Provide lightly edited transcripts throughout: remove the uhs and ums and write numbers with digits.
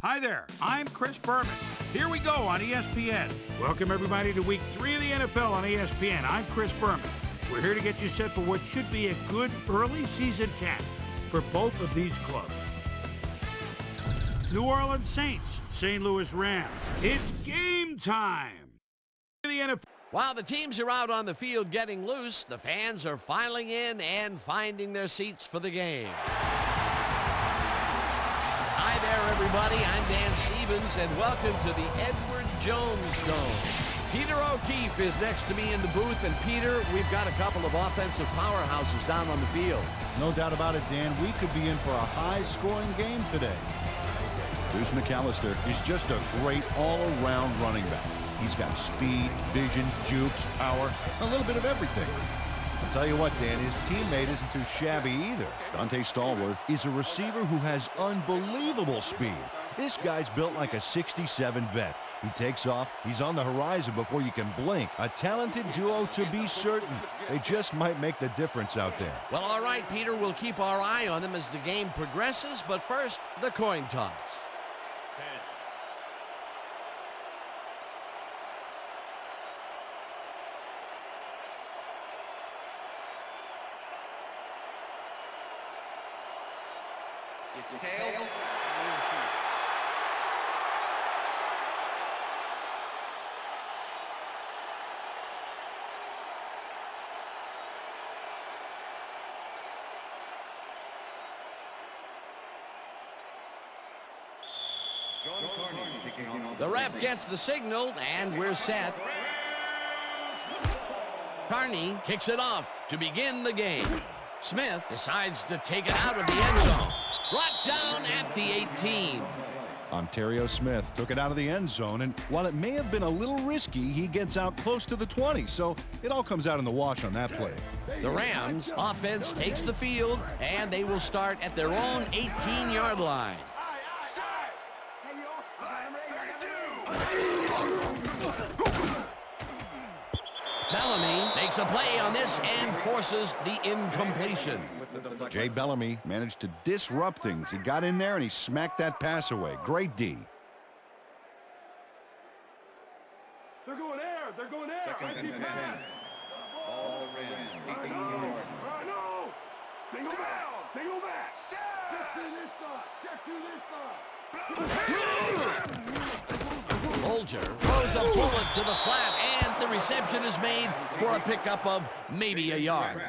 Hi there, I'm Chris Berman. Here we go on ESPN. Welcome everybody to week 3 of the NFL on ESPN. I'm Chris Berman. We're here to get you set for what should be a good early season test for both of these clubs. New Orleans Saints, St. Louis Rams. It's game time. The NFL. While the teams are out on the field getting loose, the fans are filing in and finding their seats for the game. Hi there, everybody. I'm Dan Stevens, and welcome to the Edward Jones Dome. Peter O'Keefe is next to me in the booth, and Peter, we've got a couple of offensive powerhouses down on the field. No doubt about it, Dan. We could be in for a high-scoring game today. Bruce McAllister is just a great all-around running back. He's got speed, vision, jukes, power, a little bit of everything. I'll tell you what, Dan, his teammate isn't too shabby either. Dante Stallworth is a receiver who has unbelievable speed. This guy's built like a '67 vet. He takes off, he's on the horizon before you can blink. A talented duo to be certain. They just might make the difference out there. Well, all right, Peter, we'll keep our eye on them as the game progresses, but first, the coin toss. Heads. It's tails. The ref gets the signal, and we're set. Carney kicks it off to begin the game. Smith decides to take it out of the end zone. Brought down at the 18. Ontario Smith took it out of the end zone, and while it may have been a little risky, he gets out close to the 20, so it all comes out in the wash on that play. The Rams offense takes the field, and they will start at their own 18-yard line. Bellamy makes a play on this and forces the incompletion. Jay Bellamy managed to disrupt things. He got in there and he smacked that pass away. Great D. They're going air. They're going air. Second and 10. All the Rams. 18 yards. No. Single down. Single back. Check to this side. Check to this side. Bolger throws a bullet to the flat, and the reception is made for a pickup of maybe a yard.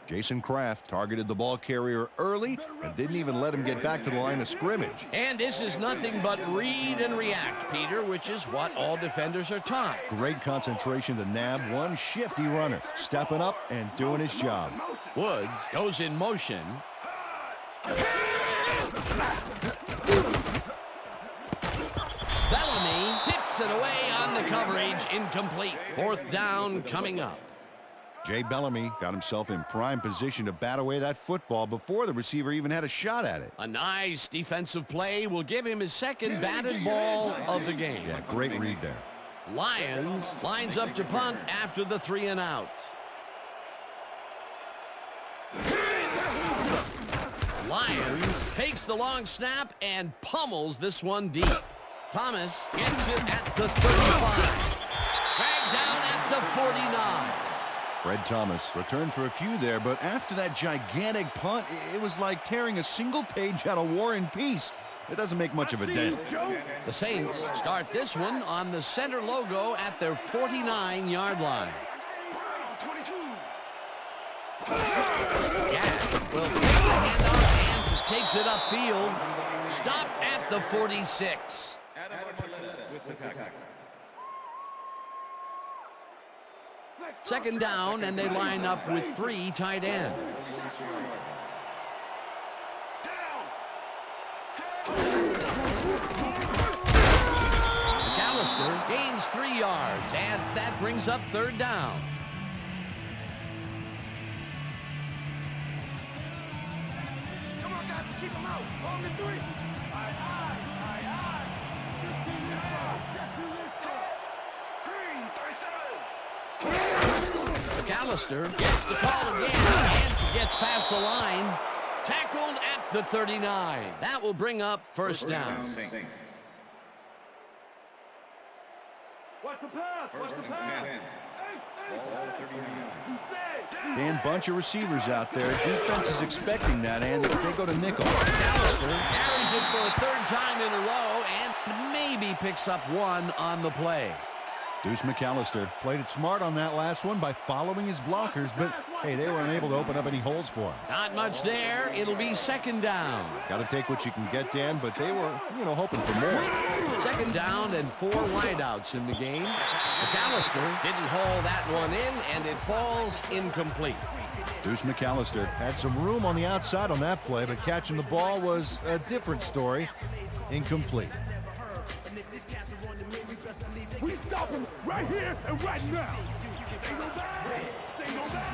Jason Kraft targeted the ball carrier early and didn't even let him get back to the line of scrimmage. And this is nothing but read and react, Peter, which is what all defenders are taught. Great concentration to nab one shifty runner, stepping up and doing his job. Woods goes in motion. Bellamy tips it away on the coverage, incomplete. Fourth down coming up. Jay Bellamy got himself in prime position to bat away that football before the receiver even had a shot at it. A nice defensive play will give him his second batted ball of the game. Yeah, great read there. Lyons lines up to punt after the 3 and out. Lyons takes the long snap and pummels this one deep. Thomas gets it at the 35. Dragged down at the 49. Fred Thomas returned for a few there, but after that gigantic punt, it was like tearing a single page out of War and Peace. It doesn't make much of a dent. The Saints start this one on the center logo at their 49-yard line. Gash will take the handoff and takes it upfield. Stopped at the 46. With the tackle. Second down, and they line up with 3 tight ends. McAllister gains 3 yards, and that brings up third down. Come on, guys. Keep them out. On the 3. McAllister gets the call again and gets past the line. Tackled at the 39. That will bring up first down. Saints. Watch the pass. Watch First the and pass. 10. Ball 39. Dan, bunch of receivers out there. Defense is expecting that, and they go to nickel. McAllister carries it for a third time in a row and maybe picks up one on the play. Deuce McAllister played it smart on that last one by following his blockers, but hey, they were unable to open up any holes for him. Not much there. It'll be second down. Got to take what you can get, Dan, but they were, hoping for more. Second down and 4 wideouts in the game. McAllister didn't haul that one in, and it falls incomplete. Deuce McAllister had some room on the outside on that play, but catching the ball was a different story. Incomplete. We stop him right here and right now. They go back. They go back.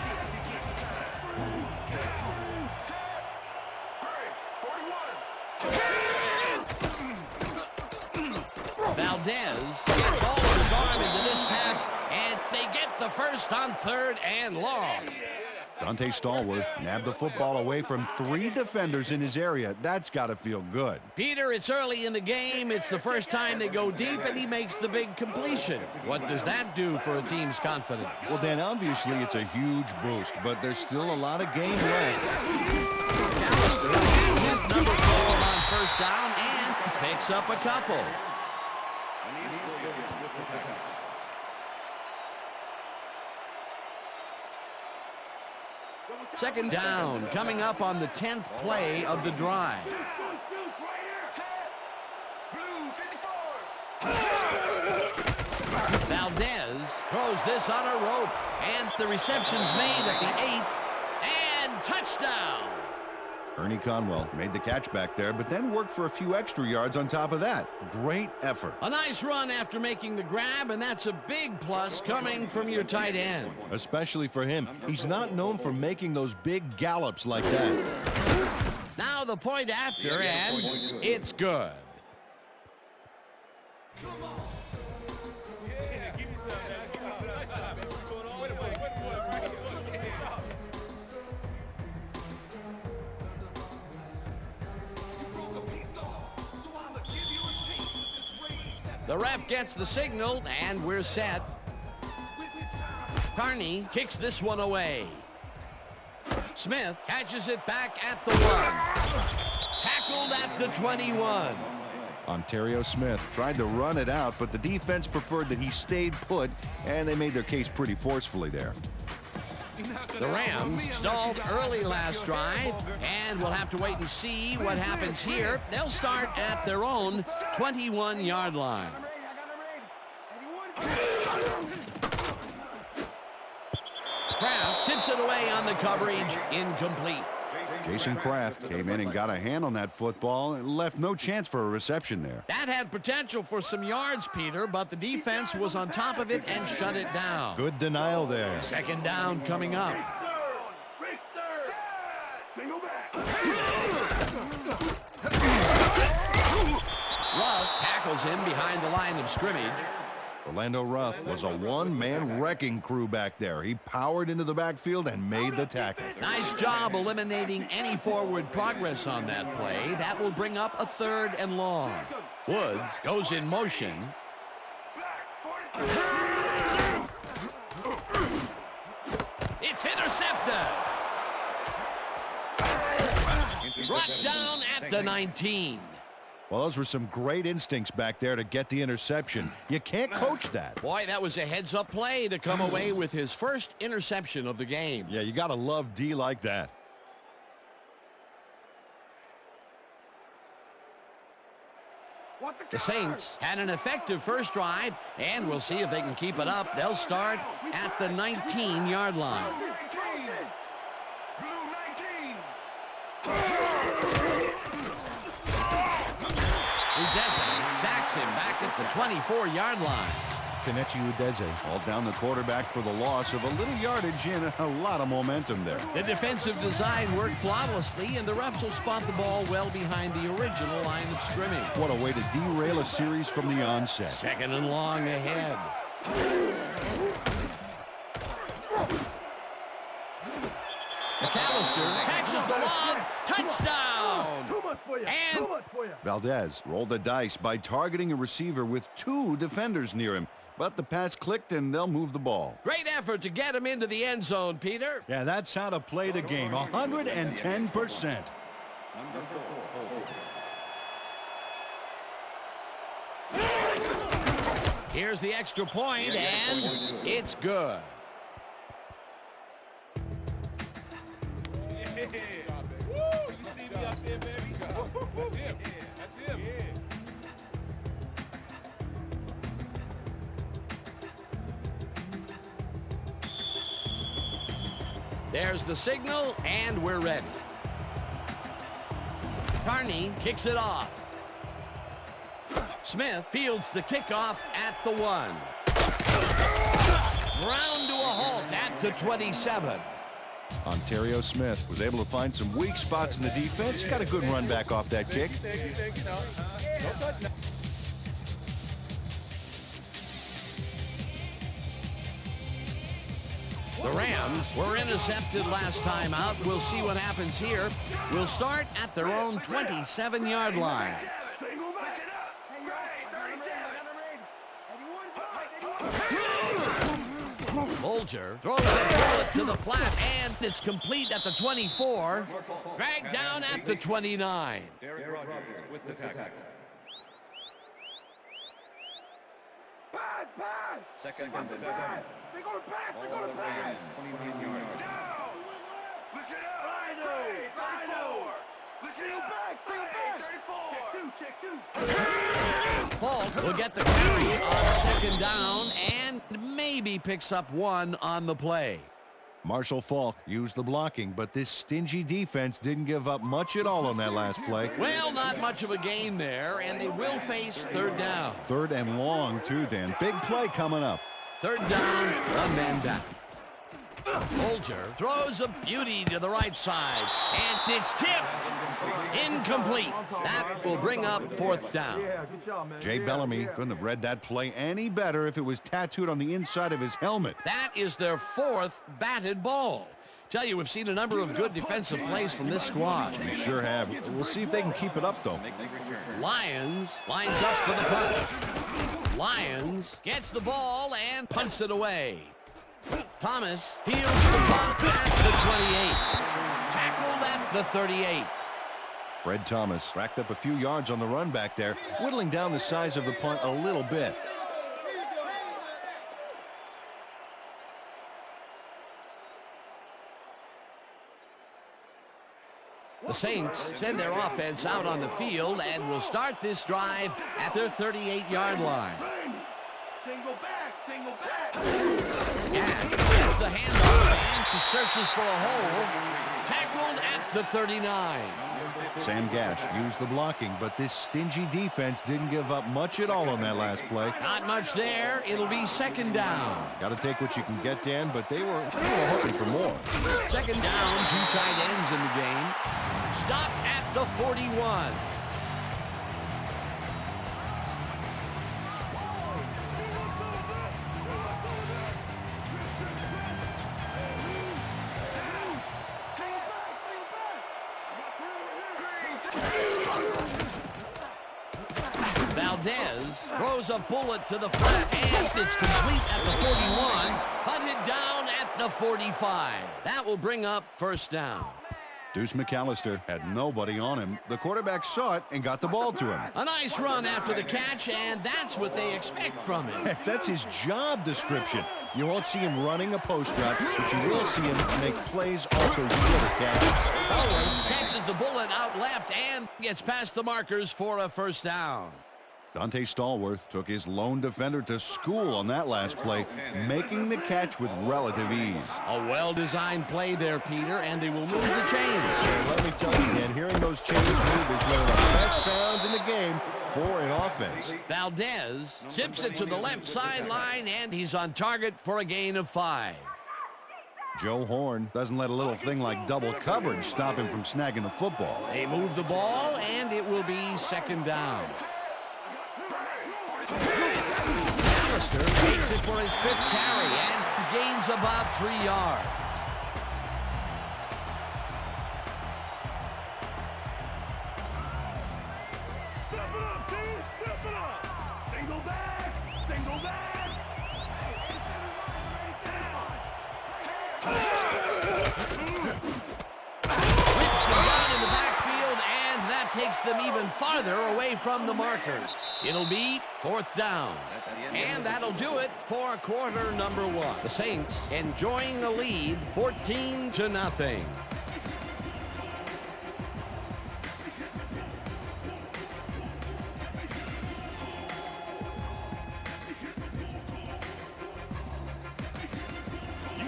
Valdez gets all of his arm into this pass, and they get the first on third and long. Dante Stallworth nabbed the football away from 3 defenders in his area. That's got to feel good. Peter, it's early in the game. It's the first time they go deep, and he makes the big completion. What does that do for a team's confidence? Well, Dan, obviously it's a huge boost, but there's still a lot of game left. McAllister has his number called on first down and picks up a couple. Second down, coming up on the 10th play of the drive. Valdez throws this on a rope, and the reception's made at the 8th, and touchdown. Ernie Conwell made the catch back there, but then worked for a few extra yards on top of that. Great effort. A nice run after making the grab, and that's a big plus coming from your tight end. Especially for him. He's not known for making those big gallops like that. Now the point after, and it's good. The ref gets the signal, and we're set. Carney kicks this one away. Smith catches it back at the 1. Tackled at the 21. Ontario Smith tried to run it out, but the defense preferred that he stayed put, and they made their case pretty forcefully there. The Rams stalled early last drive, and we'll have to wait and see what happens here. They'll start at their own 21-yard line. Kraft tips it away on the coverage, incomplete. Jason Kraft came in and got a hand on that football and left no chance for a reception there. That had potential for some yards, Peter, but the defense was on top of it and shut it down. Good denial there. Second down coming up. Ruff tackles him behind the line of scrimmage. Orlando Ruff was a one-man wrecking crew back there. He powered into the backfield and made the tackle. Nice job eliminating any forward progress on that play. That will bring up a third and long. Woods goes in motion. It's intercepted. Brought down at the 19. Well, those were some great instincts back there to get the interception. You can't coach that. Boy, that was a heads-up play to come away with his first interception of the game. Yeah, you got to love D like that. The Saints had an effective first drive, and we'll see if they can keep it up. They'll start at the 19-yard line. Udeze sacks him back at the 24-yard line. Kenechi Udeze hauled down the quarterback for the loss of a little yardage and a lot of momentum there. The defensive design worked flawlessly, and the refs will spot the ball well behind the original line of scrimmage. What a way to derail a series from the onset. Second and long ahead. McAllister McAllister catches the lob. Touchdown! Too much for you. And Too much for you. Valdez rolled the dice by targeting a receiver with 2 defenders near him. But the pass clicked, and they'll move the ball. great effort to get him into the end zone, Peter. Yeah, that's how to play the game. 110%. Number 4. Here's the extra point, and it's good. There's the signal, and we're ready. Carney kicks it off. Smith fields the kickoff at the 1. Ground to a halt at the 27. Ontario Smith was able to find some weak spots in the defense. Got a good run back off that kick. The Rams were intercepted last time out. We'll see what happens here. We'll start at their own 27-yard line. Bolger throws a bullet to the flat, and it's complete at the 24. Dragged down at the 29. Derek Rogers with the tackle. Second and 7. They're going back. All They're going the back. Rams, 29 yards. Listen up. Rhino. Listen back. Bring it back. Check two. Falk will get the carry on second down and maybe picks up 1 on the play. Marshall Falk used the blocking, but this stingy defense didn't give up much at all on that last play. Well, not much of a gain there, and they will face third down. 3rd and long, too, Dan. Big play coming up. Third down, 1 man down. Bolger throws a beauty to the right side, and it's tipped. Incomplete. That will bring up 4th down. Yeah, good job, man. Jay Bellamy couldn't have read that play any better if it was tattooed on the inside of his helmet. That is their 4th batted ball. Tell you, we've seen a number of good defensive plays from this squad. We sure have. We'll see if they can keep it up, though. Lyons lines up for the punt. Lyons gets the ball and punts it away. Thomas fields the punt at the 28. Tackled at the 38. Fred Thomas racked up a few yards on the run back there, whittling down the size of the punt a little bit. The Saints send their offense out on the field and will start this drive at their 38-yard line. Single back. Single back. Gash gets the handoff and he searches for a hole. Tackled at the 39. Sam Gash used the blocking, but this stingy defense didn't give up much at all on that last play. Not much there. It'll be second down. Got to take what you can get, Dan, but they were hoping for more. Second down, 2 tight ends in the game. Stopped at the 41. Valdez throws a bullet to the flat, and it's complete at the 41. Hunted down at the 45. That will bring up first down. Deuce McAllister had nobody on him. The quarterback saw it and got the ball to him. A nice run after the catch, and that's what they expect from him. Heck, that's his job description. You won't see him running a post route, but you will see him make plays off those shorter catches. Forward catches the bullet out left and gets past the markers for a first down. Dante Stallworth took his lone defender to school on that last play, making the catch with relative ease. A well-designed play there, Peter, and they will move the chains. Let me tell you, Dan, hearing those chains move is one of the best sounds in the game for an offense. Valdez zips it to the left sideline, and he's on target for a gain of 5. Joe Horn doesn't let a little thing like double coverage stop him from snagging the football. They move the ball, and it will be second down. McAllister takes it for his 5th carry and gains about 3 yards. them even farther away from the markers. It'll be 4th down. And that'll do it for quarter number 1. The Saints enjoying the lead 14-0.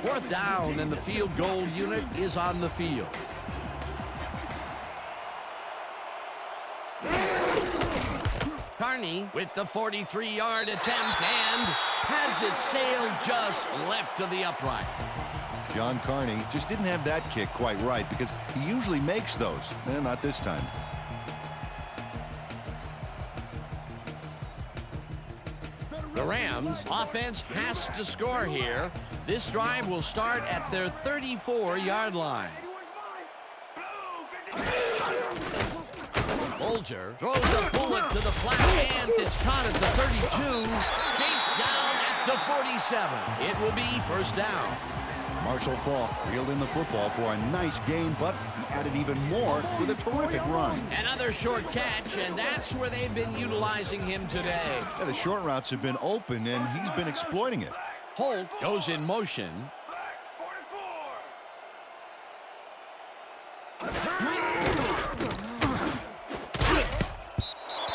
Fourth down, and the field goal unit is on the field. Carney with the 43-yard attempt and has it sailed just left of the upright. John Carney just didn't have that kick quite right because he usually makes those. Not this time. The Rams offense has to score here. This drive will start at their 34-yard line. Bolger throws a bullet to the flat, and it's caught at the 32. Chased down at the 47. It will be 1st down. Marshall Faulk reeled in the football for a nice gain, but he added even more with a terrific run. Another short catch, and that's where they've been utilizing him today. Yeah, the short routes have been open, and he's been exploiting it. Holt goes in motion.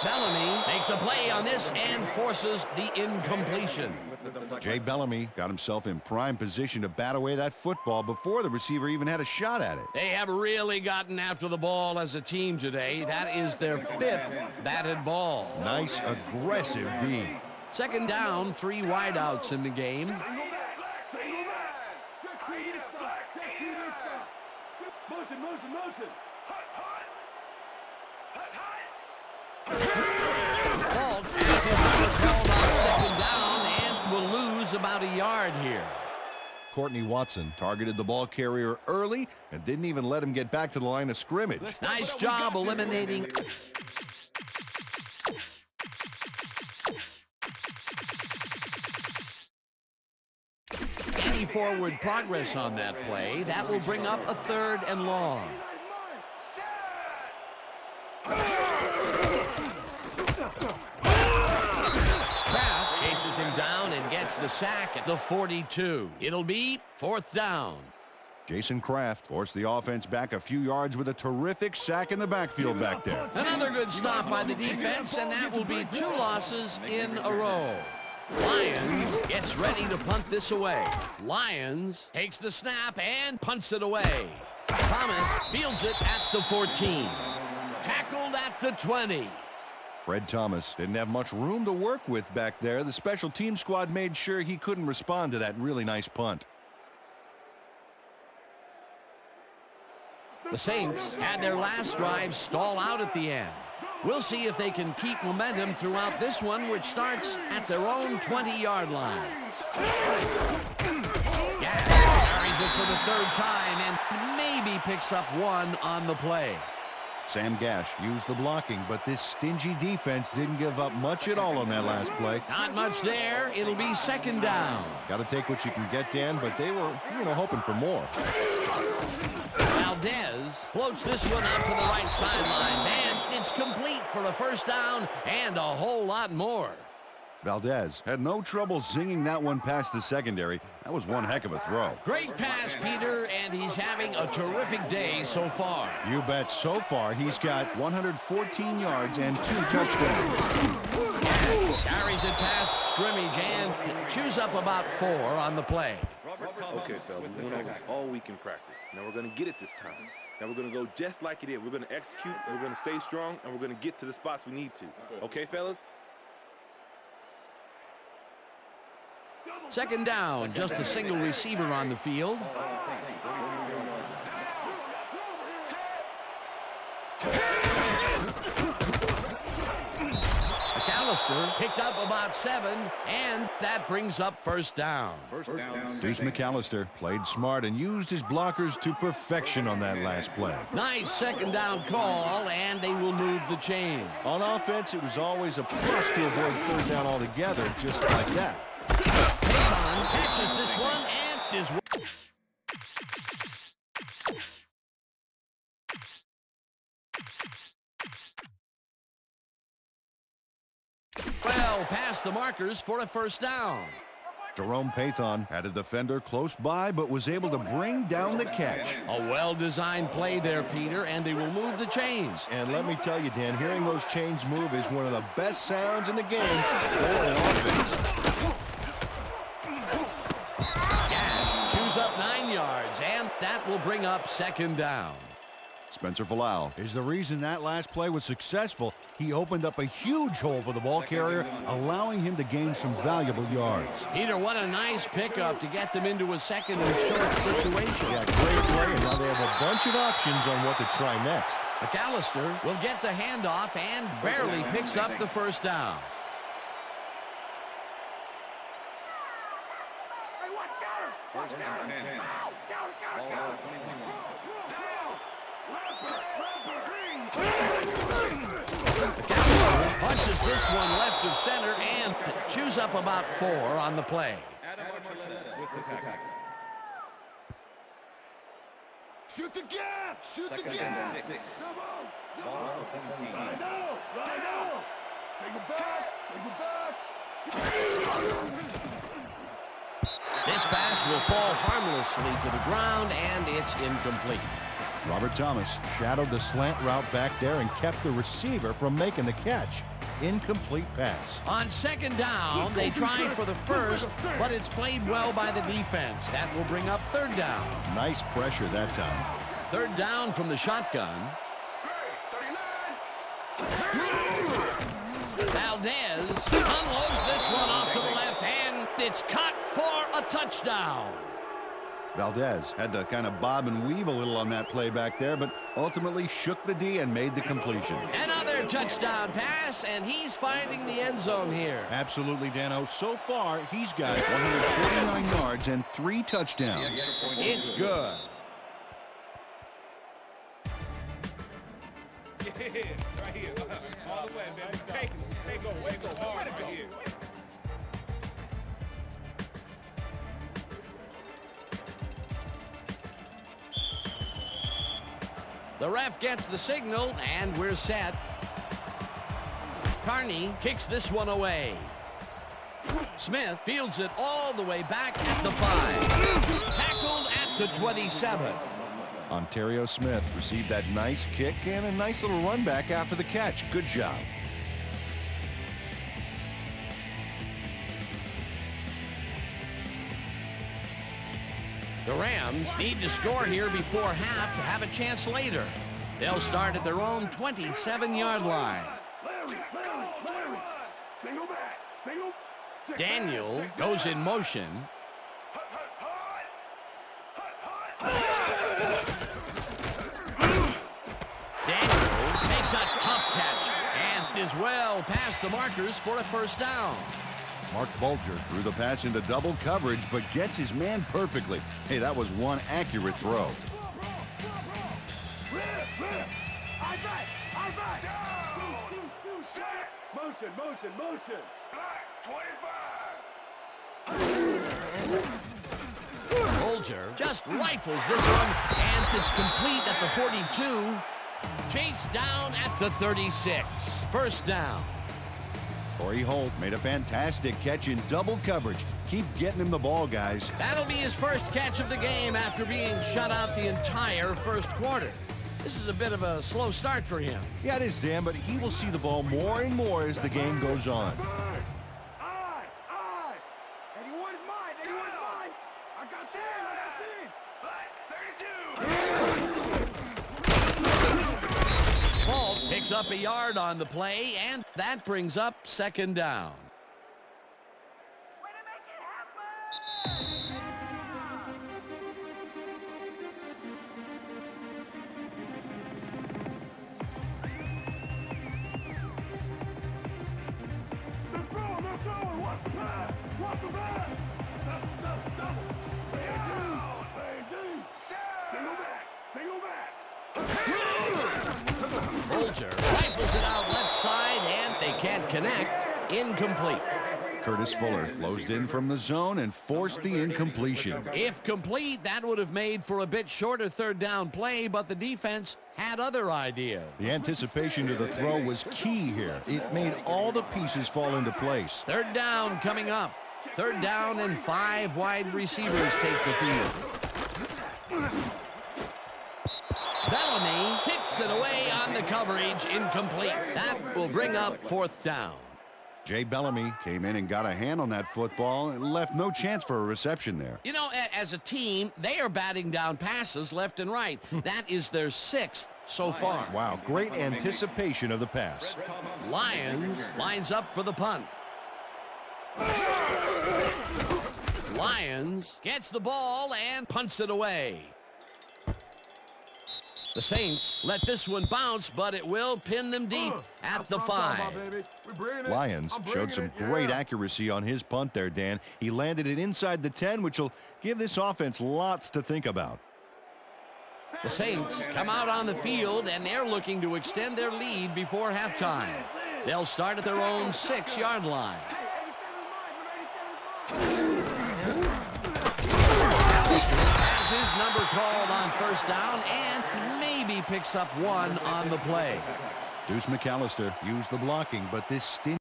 Bellamy makes a play on this and forces the incompletion. Jay Bellamy got himself in prime position to bat away that football before the receiver even had a shot at it. They have really gotten after the ball as a team today. That is their 5th batted ball. Nice, aggressive D. 2nd down, 3 wideouts in the game. Faulk has his number called on 2nd down and will lose about a yard here. Courtney Watson targeted the ball carrier early and didn't even let him get back to the line of scrimmage. Nice job eliminating. Any forward progress on that play, that will bring up a 3rd and long. Kraft chases him down and gets the sack at the 42. It'll be 4th down. Jason Kraft forced the offense back a few yards with a terrific sack in the backfield back there. Another good stop by the defense, and that will be 2 losses in a row. Lyons gets ready to punt this away. Lyons takes the snap and punts it away. Thomas fields it at the 14. Tackled at the 20. Fred Thomas didn't have much room to work with back there. The special team squad made sure he couldn't respond to that really nice punt. The Saints had their last drive stall out at the end. We'll see if they can keep momentum throughout this one, which starts at their own 20-yard line. Gash carries it for the 3rd time and maybe picks up 1 on the play. Sam Gash used the blocking, but this stingy defense didn't give up much at all on that last play. Not much there. It'll be 2nd down. Got to take what you can get, Dan, but they were, hoping for more. Valdez floats this one out to the right sidelines, and it's complete for a 1st down and a whole lot more. Valdez had no trouble zinging that one past the secondary. That was one heck of a throw. Great pass, Peter, and he's having a terrific day so far. You bet. So far, he's got 114 yards and 2 touchdowns. Carries it past scrimmage and chews up about 4 on the play. Okay, fellas, we've been doing this all week in practice. Now we're going to get it this time. Now we're going to go just like it is. We're going to execute, and we're going to stay strong, and we're going to get to the spots we need to. Okay, fellas? 2nd down, just a single receiver on the field. McAllister picked up about 7, and that brings up 1st down. Deuce McAllister played smart and used his blockers to perfection on that last play. Nice 2nd down call, and they will move the chain. On offense, it was always a plus to avoid 3rd down altogether, just like that. Payton catches this one and is... well past the markers for a first down. Jerome Pathon had a defender close by, but was able to bring down the catch. A well-designed play there, Peter, and they will move the chains. And let me tell you, Dan, hearing those chains move is one of the best sounds in the game for an offense. Yeah, chews up 9 yards, and that will bring up second down. Spencer Falau is the reason that last play was successful. He opened up a huge hole for the ball carrier, allowing him to gain some valuable yards. Peter, what a nice pickup to get them into a second and short situation. Yeah, great play, and now they have a bunch of options on what to try next. McAllister will get the handoff and barely picks up the first down. First down 10. Ball 21. McAllister punches this one left of center and chews up about 4 on the play. With the tackle. Shoot the gap! Shoot the Second gap! and 6. Ball 17. Right now! Take it back! Take it back! This pass will fall harmlessly to the ground, and it's incomplete. Robert Thomas shadowed the slant route back there and kept the receiver from making the catch. Incomplete pass. On second down, they tried for the first, but it's played well by the defense. That will bring up third down. Nice pressure that time. Third down from the shotgun. Valdez unloads this one off to the left, and it's caught for a touchdown. Valdez had to kind of bob and weave a little on that play back there, but ultimately shook the D and made the completion. Another touchdown pass, and he's finding the end zone here. Absolutely, Dano. So far, he's got 149 yards and 3 touchdowns. It's good. Yeah, right here. All the way, man. Hey, go, way go. Hard right here. The ref gets the signal, and we're set. Carney kicks this one away. Smith fields it all the way back at the 5. Tackled at the 27. Ontario Smith received that nice kick and a nice little run back after the catch. Good job. The Rams need to score here before half to have a chance later. They'll start at their own 27-yard line. Daniel goes in motion. Daniel makes a tough catch and is well past the markers for a first down. Mark Bulger threw the pass into double coverage, but gets his man perfectly. Hey, that was one accurate throw. Motion. Bulger just rifles this one, and it's complete at the 42. Chased down at the 36. First down. Torrey Holt made a fantastic catch in double coverage. Keep getting him the ball, guys. That'll be his first catch of the game after being shut out the entire first quarter. This is a bit of a slow start for him. Yeah, it is, Dan, but he will see the ball more and more as the game goes on. Aye. Anyone is mine. I got 10. Holt picks up a yard on the play, and that brings up second down. Bulger rifles it out left side, and they can't connect. Incomplete. Curtis Fuller closed in from the zone and forced the incompletion. If complete, that would have made for a bit shorter third down play, but the defense had other ideas. The anticipation to the throw was key here. It made all the pieces fall into place. Third down coming up. Third down and 5 wide receivers take the field. Bellamy tips it away on the coverage, incomplete. That will bring up fourth down. Jay Bellamy came in and got a hand on that football and left no chance for a reception there. You know, as a team, they are batting down passes left and right. That is their 6th so far. Wow, great anticipation of the pass. Lyons lines up for the punt. Lyons gets the ball and punts it away. The Saints let this one bounce, but it will pin them deep at the 5. Lyons showed some great accuracy on his punt there, Dan. He landed it inside the 10, which will give this offense lots to think about. The Saints come out on the field, and they're looking to extend their lead before halftime. They'll start at their own 6-yard line. Has his number called on first down and maybe picks up 1 on the play. Deuce McAllister used the blocking, but this stingy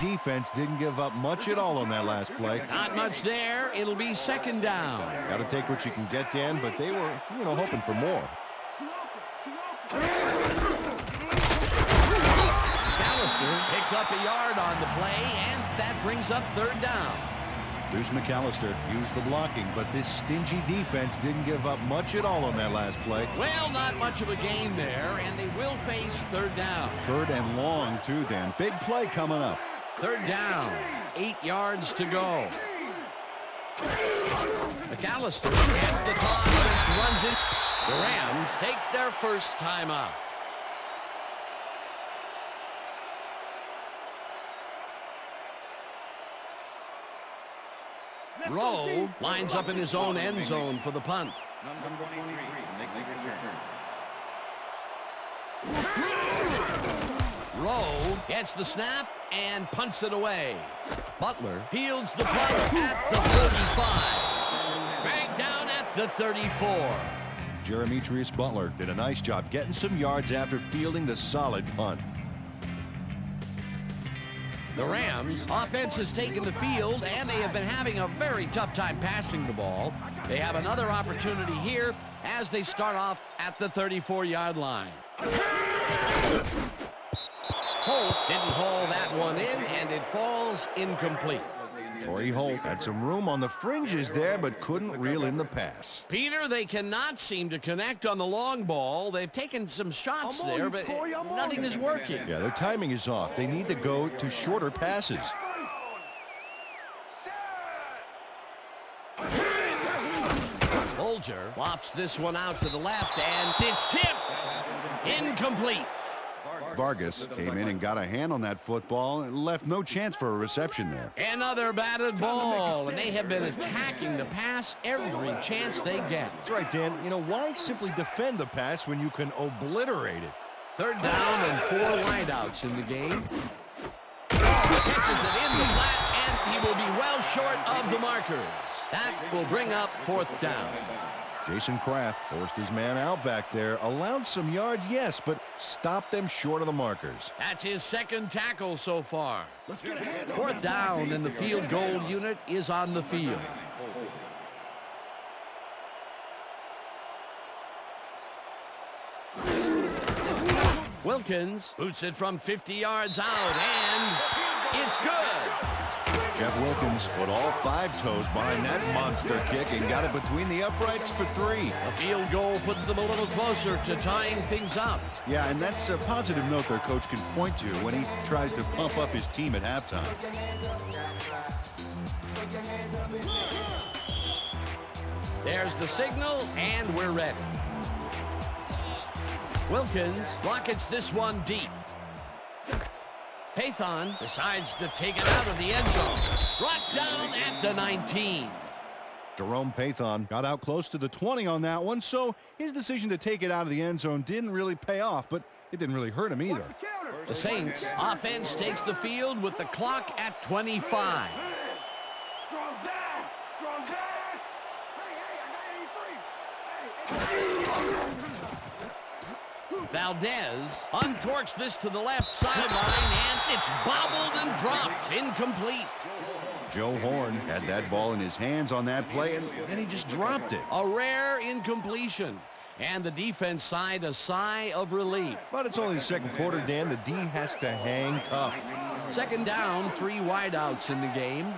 defense didn't give up much at all on that last play. Not much there. It'll be second down. Got to take what you can get, Dan, but they were, hoping for more. McAllister picks up a yard on the play, and that brings up third down. Deuce McAllister used the blocking, but this stingy defense didn't give up much at all on that last play. Well, not much of a gain there, and they will face third down. Third and long, too, Dan. Big play coming up. Third down, 8 yards to go. McAllister gets the toss and runs it. The Rams take their first timeout. Rowe lines up in his own end zone for the punt. Number 23 to make the return. Rowe gets the snap and punts it away. Butler fields the punt at the 35. Back down at the 34. Jeremitrius Butler did a nice job getting some yards after fielding the solid punt. The Rams offense has taken the field, and they have been having a very tough time passing the ball. They have another opportunity here as they start off at the 34-yard line. Holt didn't haul that one in, and it falls incomplete. Torrey Holt had some room on the fringes there, but couldn't reel in the pass. Peter, they cannot seem to connect on the long ball. They've taken some shots there, but nothing is working. Yeah, their timing is off. They need to go to shorter passes. Bolger lofts this one out to the left, and it's tipped. Incomplete. Vargas came in and got a hand on that football and left no chance for a reception there. Another batted ball, and they have been attacking the pass every chance they get. That's right, Dan. Why simply defend the pass when you can obliterate it? Third down and 4 wideouts in the game. Catches it in the flat, and he will be well short of the markers. That will bring up fourth down. Jason Kraft forced his man out back there, allowed some yards, yes, but stopped them short of the markers. That's his second tackle so far. Fourth down, and the field goal unit is on the field. Wilkins boots it from 50 yards out, and it's good. Jeff Wilkins put all 5 toes behind that monster kick and got it between the uprights for 3. A field goal puts them a little closer to tying things up. Yeah, and that's a positive note their coach can point to when he tries to pump up his team at halftime. There's the signal, and we're ready. Wilkins rockets this one deep. Pathon decides to take it out of the end zone. Brought down at the 19. Jerome Pathon got out close to the 20 on that one, so his decision to take it out of the end zone didn't really pay off, but it didn't really hurt him either. The Saints offense takes the field with the clock at 25. Valdez uncorks this to the left sideline, and it's bobbled and dropped. Incomplete. Joe Horn had that ball in his hands on that play, and then he just dropped it. A rare incompletion. And the defense sighed a sigh of relief. But it's only the second quarter, Dan. The D has to hang tough. Second down, 3 wideouts in the game.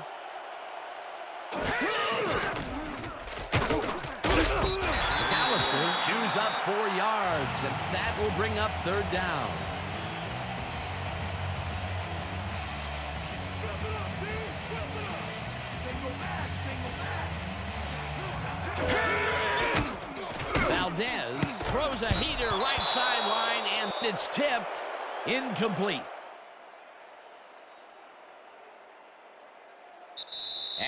McAllister chews up 4 yards, and that will bring up third down. Valdez throws a heater right sideline, and it's tipped. Incomplete.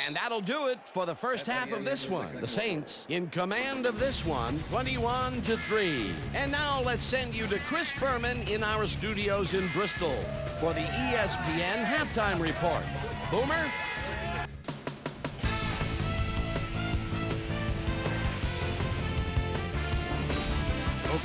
And that'll do it for the first half of this one. The Saints in command of this one, 21-3. And now let's send you to Chris Berman in our studios in Bristol for the ESPN halftime report. Boomer?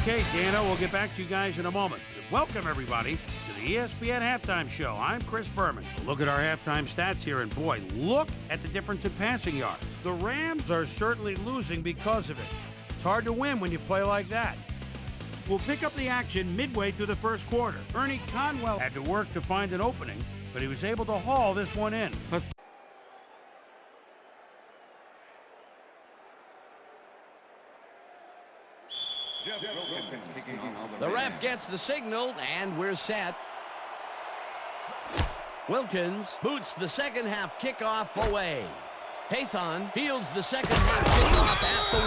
Okay, Dano, we'll get back to you guys in a moment. Welcome, everybody, to the ESPN Halftime Show. I'm Chris Berman. Look at our halftime stats here, and boy, look at the difference in passing yards. The Rams are certainly losing because of it. It's hard to win when you play like that. We'll pick up the action midway through the first quarter. Ernie Conwell had to work to find an opening, but he was able to haul this one in. The ref gets the signal, and we're set. Wilkins boots the second half kickoff away. Pathon fields the second half kickoff at the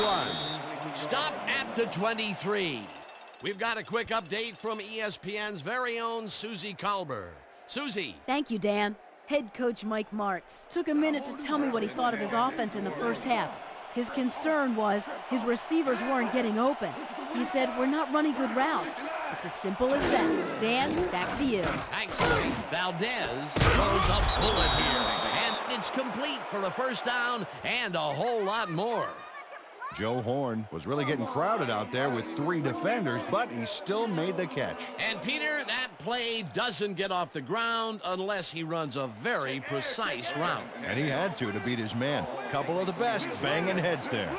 1. Stopped at the 23. We've got a quick update from ESPN's very own Susie Kalber. Susie. Thank you, Dan. Head coach Mike Martz took a minute to tell me what he thought of his offense in the first half. His concern was his receivers weren't getting open. He said, we're not running good routes. It's as simple as that. Dan, back to you. Thanks, Susie. Valdez throws a bullet here, and it's complete for a first down and a whole lot more. Joe Horn was really getting crowded out there with 3 defenders, but he still made the catch. And Peter, that play doesn't get off the ground unless he runs a very precise route. And he had to beat his man. Couple of the best banging heads there.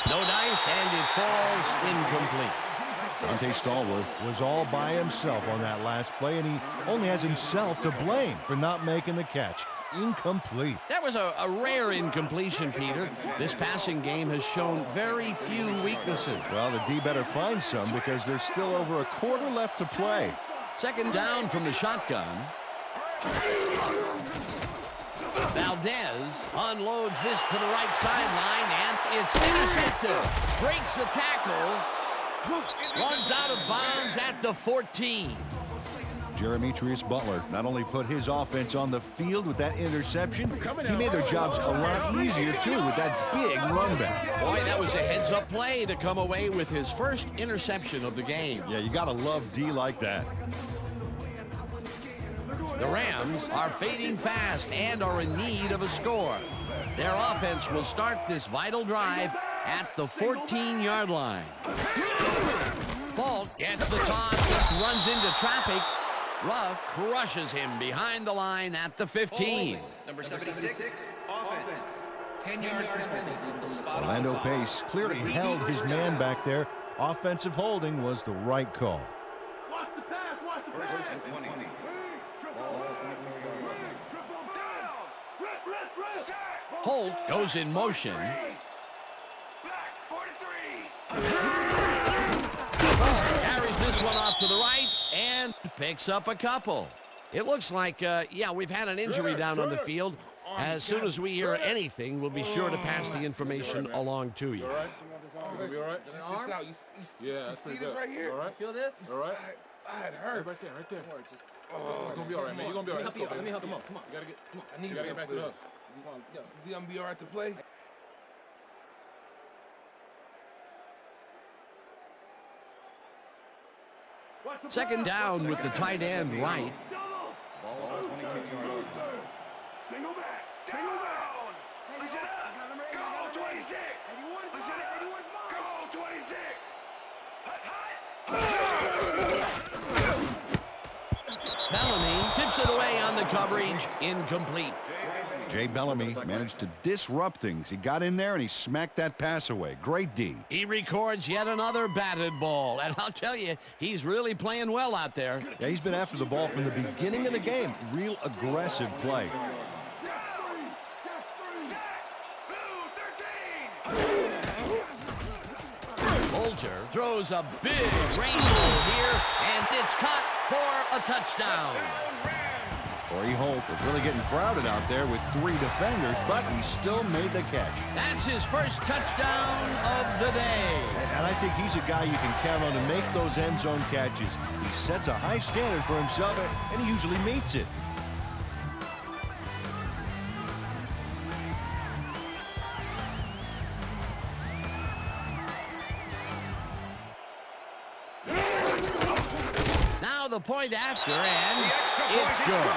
No dice, and it falls incomplete. Dante Stallworth was all by himself on that last play, and he only has himself to blame for not making the catch. Incomplete. That was a rare incompletion, Peter. This passing game has shown very few weaknesses. Well, the D better find some because there's still over a quarter left to play. Second down from the shotgun. Valdez unloads this to the right sideline, and it's intercepted. Breaks a tackle. Runs out of bounds at the 14. Jeremitrius Butler not only put his offense on the field with that interception, he made their jobs a lot easier, too, with that big run back. Boy, that was a heads-up play to come away with his first interception of the game. Yeah, you got to love D like that. The Rams are fading fast and are in need of a score. Their offense will start this vital drive at the 14-yard line. Falk gets the toss and runs into traffic. Ruff crushes him behind the line at the 15. Number 76, offense. 10-yard penalty. Orlando Pace clearly held his man back there. Offensive holding was the right call. Watch the pass, watch the pass. First and 20. Ball 24-yard line. Holt goes in motion. Carries this one off to the right and picks up a couple. It looks like, yeah, we've had an injury down on the field. As soon as we hear anything, we'll be sure to pass the information along to you. All right? You gonna be all right? Just out. Yeah, that's pretty good. Right here? All right. Feel this? All right. It hurts. Right there, right there. Don't worry, just. Oh, you're gonna be all right, man. You're gonna be all right. Let's go, Let me help you. Come on. Come on. You gotta get. Come on. I need You gotta get back to the this. hustle. Come on, let's go. You think I'm gonna be all right to play? Second down with the tight end right. Ball on 22-yard line. Single back. Single back. Listen up. Go 26. Listen up. Go 26. Bellamy tips it away on the coverage. Incomplete. Jay Bellamy managed to disrupt things. He got in there and he smacked that pass away. Great D. He records yet another batted ball. And I'll tell you, he's really playing well out there. Yeah, he's been after the ball from the beginning of the game. Real aggressive play. Bolger throws a big rainbow here, and it's caught for a touchdown. Torrey Holt was really getting crowded out there with 3 defenders, but he still made the catch. That's his first touchdown of the day. And I think he's a guy you can count on to make those end zone catches. He sets a high standard for himself, and he usually meets it. Now the point after, and it's good.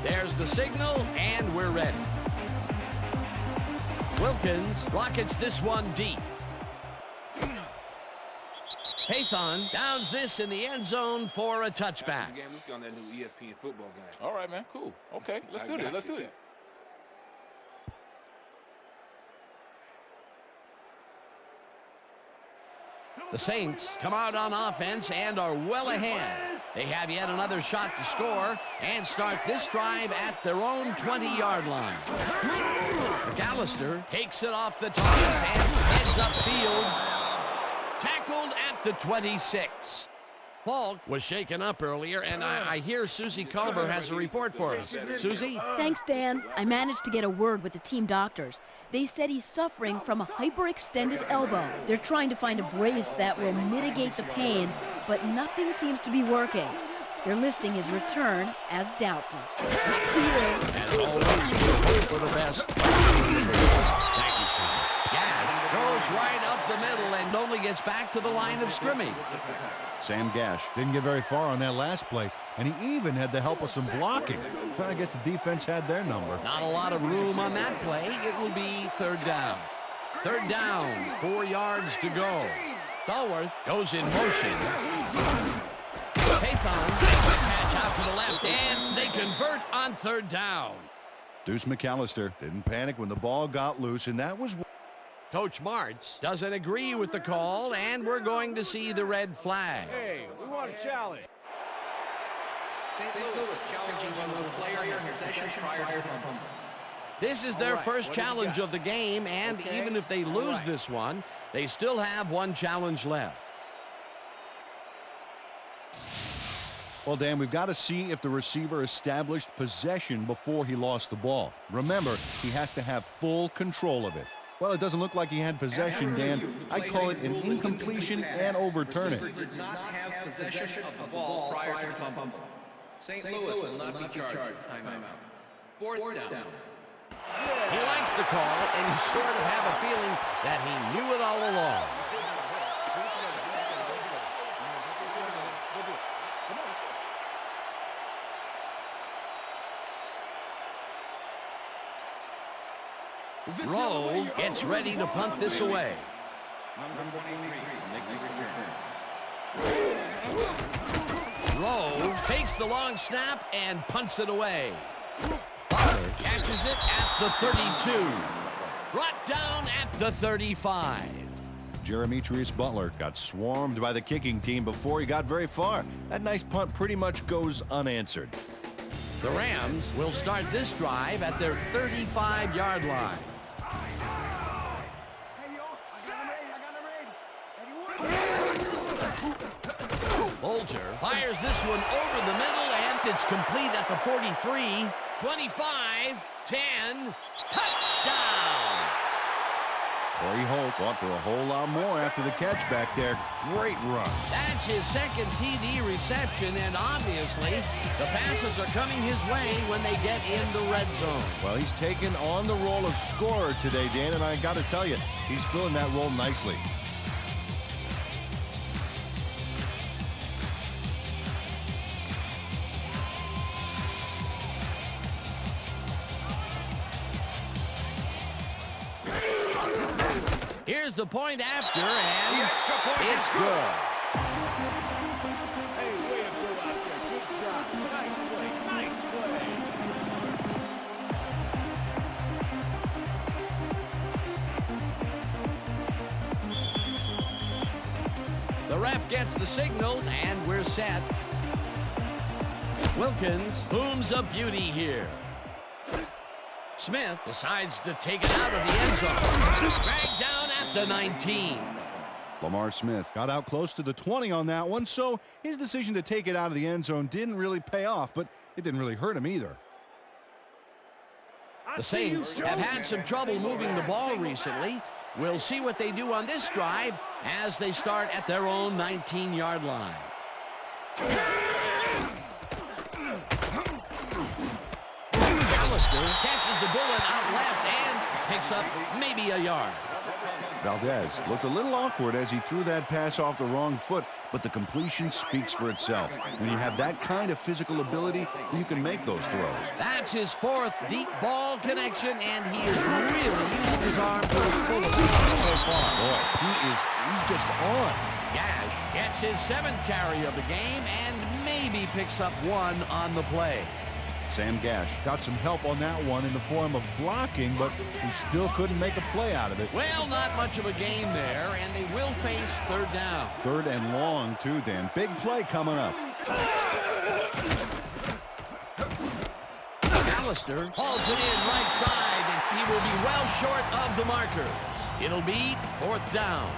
There's the signal, and we're ready. Wilkins rockets this one deep. Pathon downs this in the end zone for a touchback. Let's go on that new ESPN football game. All right, man. Cool. Okay, let's do this. Let's do it. The Saints come out on offense and are well ahead. They have yet another shot to score and start this drive at their own 20-yard line. McAllister takes it off the toss and heads upfield. Tackled at the 26. Falk was shaken up earlier, and I hear Susie Culber has a report for us. Susie? Thanks, Dan. I managed to get a word with the team doctors. They said he's suffering from a hyperextended elbow. They're trying to find a brace that will mitigate the pain, but nothing seems to be working. They're listing his return as doubtful. Back to you. As always, we hope for the best. Thank you, Susie. Gash goes right up the middle and only gets back to the line of scrimmage. Sam Gash didn't get very far on that last play, and he even had the help of some blocking. Well, I guess the defense had their number. Not a lot of room on that play. It will be third down. Third down, 4 yards to go. Stallworth goes in motion. Pathon takes a catch out to the left, and they convert on third down. Deuce McAllister didn't panic when the ball got loose, and that was... Coach Martz doesn't agree with the call, and we're going to see the red flag. Hey, we want a challenge. St. Louis challenging one player in possession prior to fumble. This is their first challenge of the game, and even if they lose this one, they still have one challenge left. Well, Dan, we've got to see if the receiver established possession before he lost the ball. Remember, he has to have full control of it. Well, it doesn't look like he had possession, Dan. I'd call it an incompletion and overturn it. Did not have possession of the ball prior to fumble. St. Louis will not be charged with timeout. Fourth down. He likes the call, and you sort of have a feeling that he knew it all along. Rowe gets ready to punt this away. Number 23, make the return. Rowe takes the long snap and punts it away. Butler catches it at the 32. Brought down at the 35. Jeremitrius Butler got swarmed by the kicking team before he got very far. That nice punt pretty much goes unanswered. The Rams will start this drive at their 35-yard line. Bolger fires this one over the middle, and it's complete at the 43, 25, 10, touchdown! Torrey Holt fought for a whole lot more after the catch back there. Great run. That's his second TD reception, and obviously the passes are coming his way when they get in the red zone. Well, he's taken on the role of scorer today, Dan, and I got to tell you, he's filling that role nicely. Here's the point after, and the extra point it's good. Hey, way to go out there. Good job. Nice play. Nice play. The ref gets the signal, and we're set. Wilkins booms a beauty here. Smith decides to take it out of the end zone. Dragged down at the 19. Lamar Smith got out close to the 20 on that one, so his decision to take it out of the end zone didn't really pay off, but it didn't really hurt him either. The Saints have had some trouble moving the ball recently. We'll see what they do on this drive as they start at their own 19-yard line. Catches the bullet out left and picks up maybe a yard. Valdez looked a little awkward as he threw that pass off the wrong foot, but the completion speaks for itself. When you have that kind of physical ability, you can make those throws. That's his fourth deep ball connection, and he is really using his arm to its fullest so far. Boy, he's just on. Gash gets his 7th carry of the game and maybe picks up one on the play. Sam Gash got some help on that one in the form of blocking, but he still couldn't make a play out of it. Well, not much of a game there, and they will face 3rd down. 3rd and long, too, Dan. Big play coming up. Allister hauls it in right side, and he will be well short of the markers. It'll be 4th down.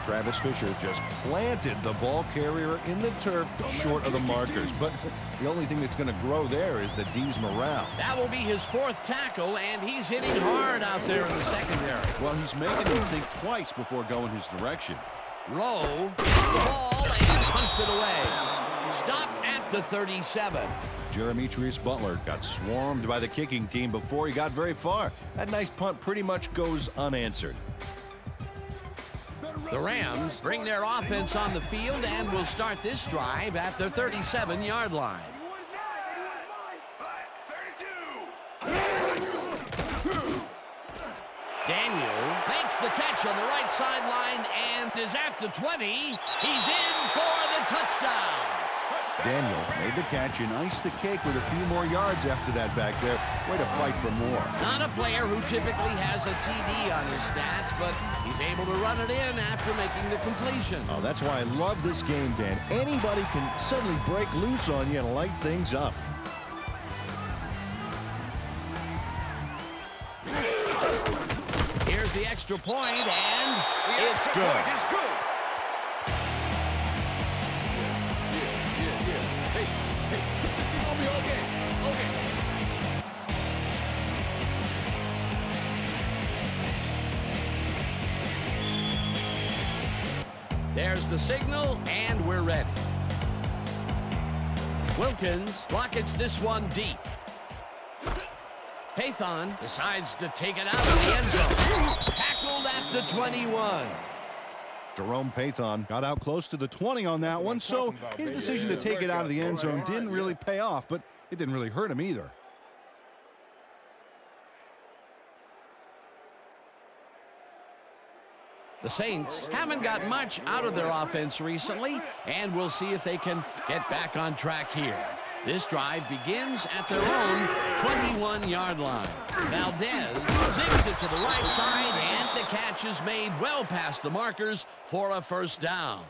Travis Fisher just planted the ball carrier in the turf short of the markers. But the only thing that's going to grow there is the D's morale. That will be his 4th tackle, and he's hitting hard out there in the secondary. Well, he's making him think twice before going his direction. Rowe gets the ball and punts it away. Stopped at the 37. Jeremitrius Butler got swarmed by the kicking team before he got very far. That nice punt pretty much goes unanswered. The Rams bring their offense on the field and will start this drive at their 37-yard line. Daniel makes the catch on the right sideline and is at the 20. He's in for the touchdown. Daniel made the catch and iced the cake with a few more yards after that back there. Way to fight for more. Not a player who typically has a TD on his stats, but he's able to run it in after making the completion. Oh, that's why I love this game, Dan. Anybody can suddenly break loose on you and light things up. Here's the extra point, and it's good. It's good. There's the signal, and we're ready. Wilkins rockets this one deep. Pathon decides to take it out of the end zone. Tackled at the 21. Jerome Pathon got out close to the 20 on that one, so his decision to take it out of the end zone didn't really pay off, but it didn't really hurt him either. The Saints haven't got much out of their offense recently, and we'll see if they can get back on track here. This drive begins at their own 21-yard line. Valdez zigs it to the right side, and the catch is made well past the markers for a 1st down.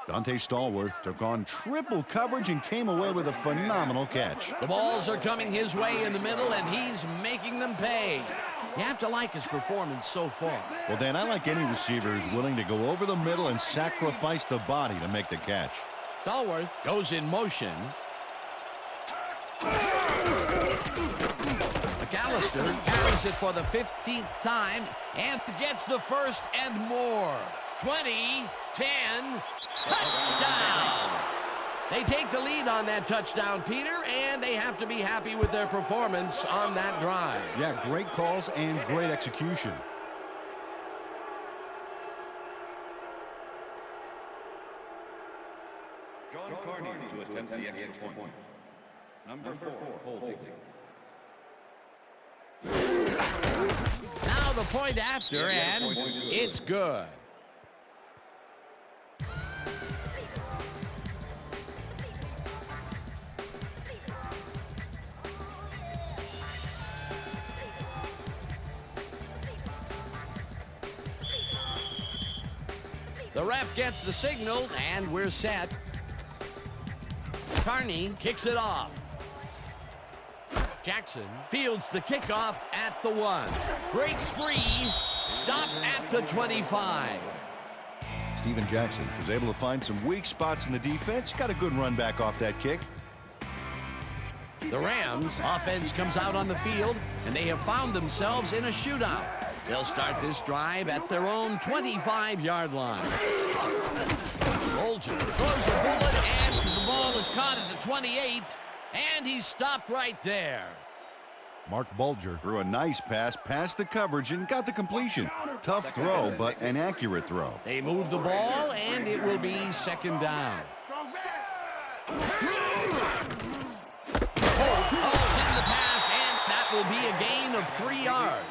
Dante Stallworth took on triple coverage and came away with a phenomenal catch. The balls are coming his way in the middle, and he's making them pay. You have to like his performance so far. Well, Dan, I like any receiver who's willing to go over the middle and sacrifice the body to make the catch. Stallworth goes in motion. McAllister carries it for the 15th time and gets the first and more. 20, 10, touchdown! They take the lead on that touchdown, Peter, and they have to be happy with their performance on that drive. Yeah, great calls and great execution. John Carney to attempt the extra point. Number 4, holding. Now the point after, and it's good. The ref gets the signal, and we're set. Carney kicks it off. Jackson fields the kickoff at the 1. Breaks free. Stopped at the 25. Steven Jackson was able to find some weak spots in the defense. Got a good run back off that kick. The Rams offense comes out on the field, and they have found themselves in a shootout. They'll start this drive at their own 25-yard line. Bolger throws a bullet, and the ball is caught at the 28, and he's stopped right there. Mark Bulger threw a nice pass past the coverage and got the completion. Tough throw, but an accurate throw. They move the ball, and it will be second down. Holt hauls in the pass, and that will be a gain of 3 yards.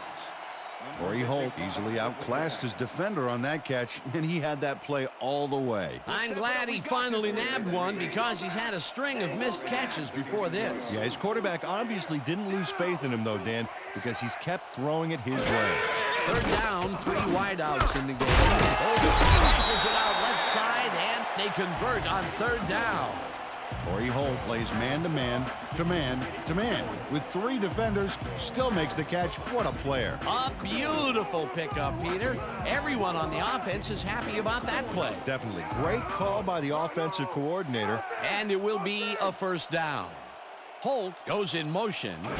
Torrey Holt easily outclassed his defender on that catch, and he had that play all the way. I'm glad he finally nabbed one because he's had a string of missed catches before this. Yeah, his quarterback obviously didn't lose faith in him, though, Dan, because he's kept throwing it his way. Third down, 3 wideouts in the game. Rifles it out left side, and they convert on third down. Torrey Holt plays man-to-man, to man. With 3 defenders, still makes the catch. What a player. A beautiful pickup, Peter. Everyone on the offense is happy about that play. Definitely. Great call by the offensive coordinator. And it will be a first down. Holt goes in motion. Gains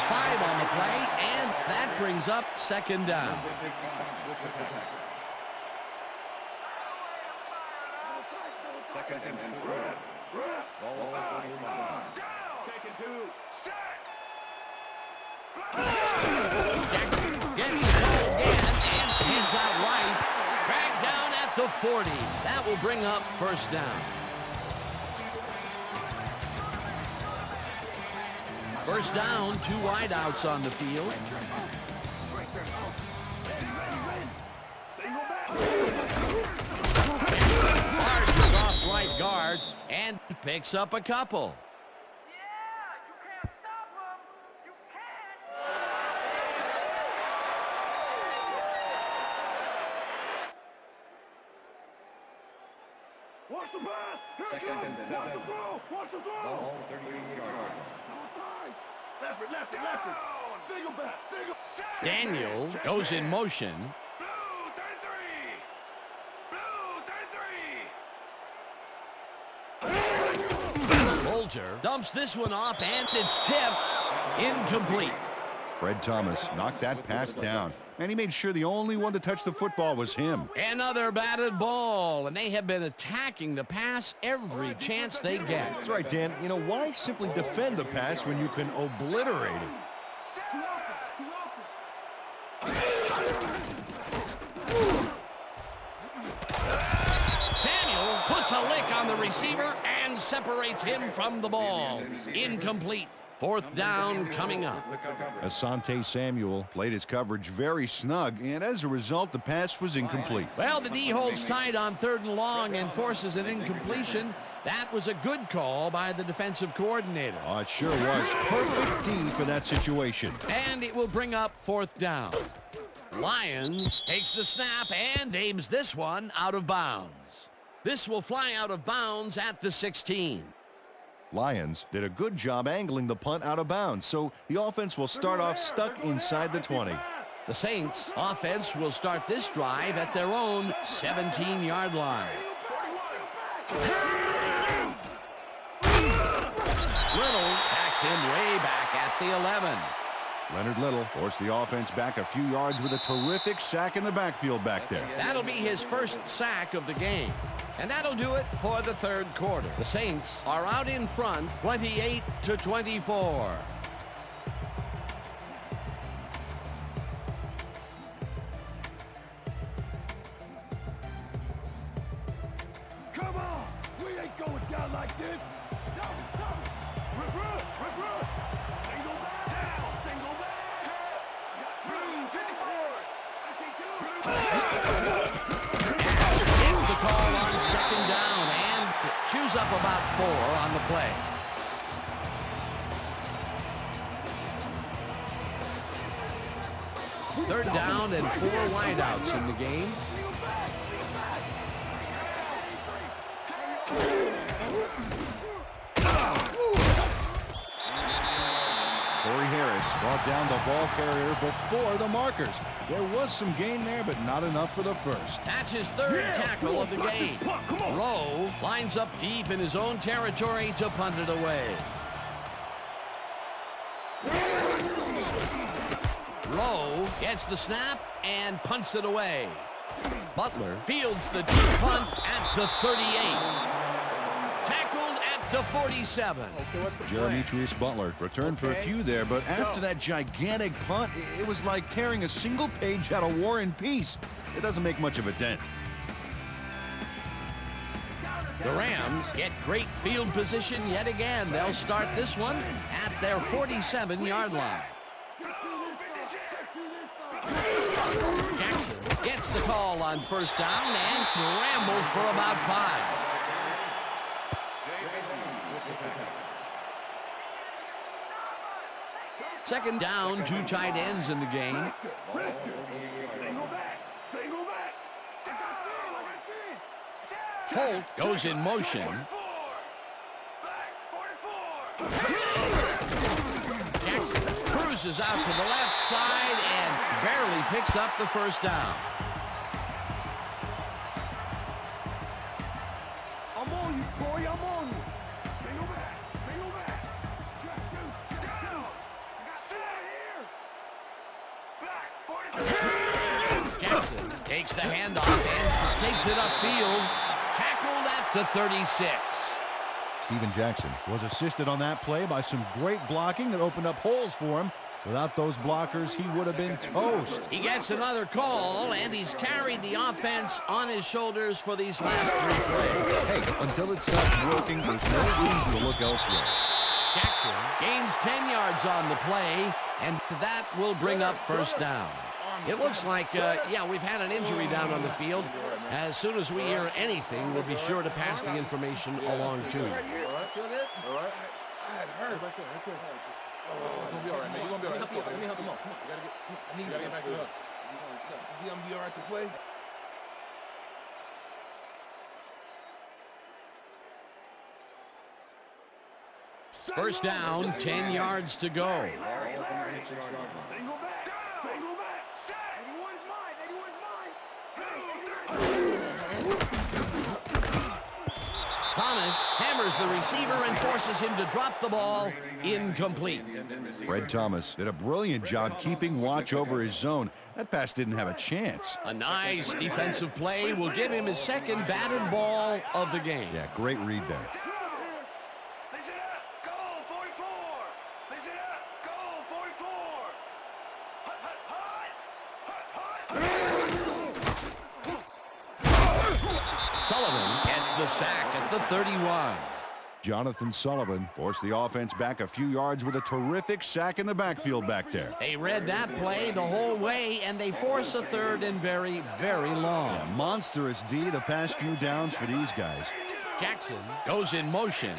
5 on the play, and that brings up second down. Second and 4. Ball 45. Second 2, set. Jackson gets the ball again and heads out right. Dragged down at the 40. That will bring up first down. First down, 2 wideouts on the field. Marches off right guard and picks up a couple. Watch the pass. Here Second it goes. and 7. Watch the throw. Watch the throw. Ball 38-yard. Left it. Single back. Single. Daniel goes in motion. Blue 33. Bolger dumps this one off, and it's tipped. Incomplete. Fred Thomas knocked that pass down, and he made sure the only one to touch the football was him. Another batted ball, and they have been attacking the pass every chance they get. That's right, Dan. You know, why simply defend the pass when you can obliterate it? Samuel puts a lick on the receiver and separates him from the ball. Incomplete. Fourth down coming up. Asante Samuel played his coverage very snug, and as a result, the pass was incomplete. Well, the D holds tight on 3rd and long and forces an incompletion. That was a good call by the defensive coordinator. Oh, it sure was. Perfect D for that situation. And it will bring up 4th down. Lions takes the snap and aims this one out of bounds. This will fly out of bounds at the 16. Lions did a good job angling the punt out of bounds, so the offense will start off stuck inside the 20. The Saints offense will start this drive at their own 17-yard line. Little sacks him way back at the 11. Leonard Little forced the offense back a few yards with a terrific sack in the backfield back there. That'll be his first sack of the game. And that'll do it for the third quarter. The Saints are out in front, 28-24. Come on! We ain't going down like this! No! Regroup! Single back! Down! Single back! Room 54! Gets the call on second down and chews up about 4 on the play. Third down and 4 wideouts in the game. Corey Harris brought down the ball carrier before the markers. There was some gain there, but not enough for the first. That's his third tackle of the game. Rowe lines up deep in his own territory to punt it away. Rowe gets the snap and punts it away. Butler fields the deep punt at the 38. Tackled at the 47. Jeremitrius Butler returned for a few there, but after that gigantic punt, it was like tearing a single page out of War and Peace. It doesn't make much of a dent. The Rams get great field position yet again. They'll start this one at their 47-yard line. Jackson gets the call on first down and rambles for about 5. Second down, 2 tight ends in the game. Holt goes in motion. Jackson cruises out to the left side and barely picks up the first down. I'm on you, Troy. I'm on you. Single back. Jackson takes the handoff and takes it upfield. Tackled at the 36. Steven Jackson was assisted on that play by some great blocking that opened up holes for him. Without those blockers, he would have been toast. He gets another call, and he's carried the offense on his shoulders for these last 3 plays. Hey, until it starts working, there's no reason to look elsewhere. Jackson gains 10 yards on the play, and that will bring up first down. It looks like, we've had an injury down on the field. As soon as we hear anything, we'll be sure to pass the information along to you. All right. That hurts. You're gonna be all right, man. You're gonna be all right. Let me help him out. Come on. I need you to get back with us. You gonna be all right to play? First down, 10 yards to go. Thomas hammers the receiver and forces him to drop the ball. Incomplete. Fred Thomas did a brilliant job keeping watch over his zone. That pass didn't have a chance. A nice defensive play will give him his second batted ball of the game. Yeah, great read there. Sullivan gets the sack at the 31. Jonathan Sullivan forced the offense back a few yards with a terrific sack in the backfield back there. They read that play the whole way, and they force a third and very, very long. Yeah, monstrous D the past few downs for these guys. Jackson goes in motion.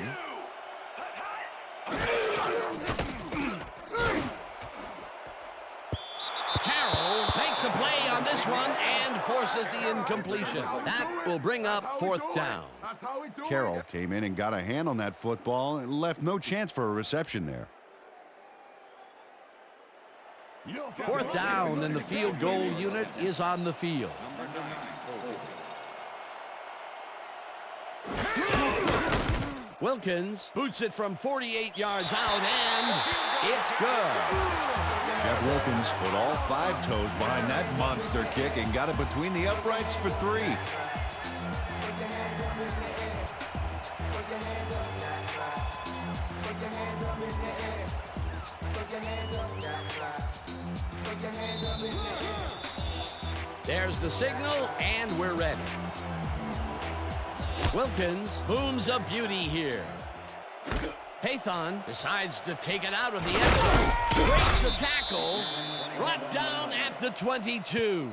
Carroll makes a play on this one and forces the incompletion. That will bring up fourth down. Carroll came in and got a hand on that football and left no chance for a reception there. Fourth down, and the field goal unit is on the field. Wilkins boots it from 48 yards out, and it's good. Jeff Wilkins put all 5 toes behind that monster kick and got it between the uprights for 3. There's the signal, and we're ready. Wilkins booms a beauty here. Pathon decides to take it out of the end zone. Breaks a tackle. Brought down at the 22.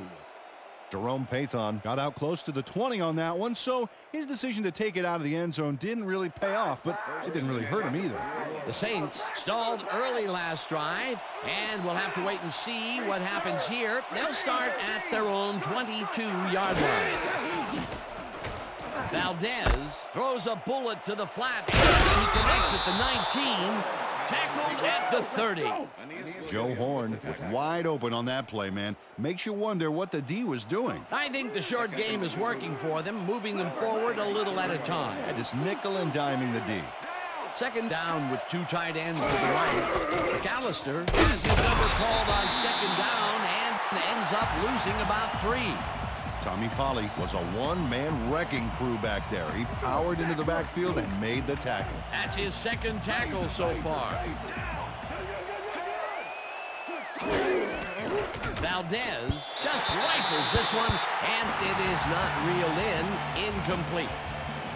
Jerome Pathon got out close to the 20 on that one, so his decision to take it out of the end zone didn't really pay off, but it didn't really hurt him either. The Saints stalled early last drive, and we'll have to wait and see what happens here. They'll start at their own 22-yard line. Valdez throws a bullet to the flat, and he connects at the 19, tackled at the 30. Joe Horn was wide open on that play, man. Makes you wonder what the D was doing. I think the short game is working for them, moving them forward a little at a time. Just nickel and diming the D. Second down with 2 tight ends to the right. McAllister has his number called on second down and ends up losing about 3. Tommy Polley was a one-man wrecking crew back there. He powered into the backfield and made the tackle. That's his second tackle so far. Valdez just rifles this one, and it is not reeled in. Incomplete.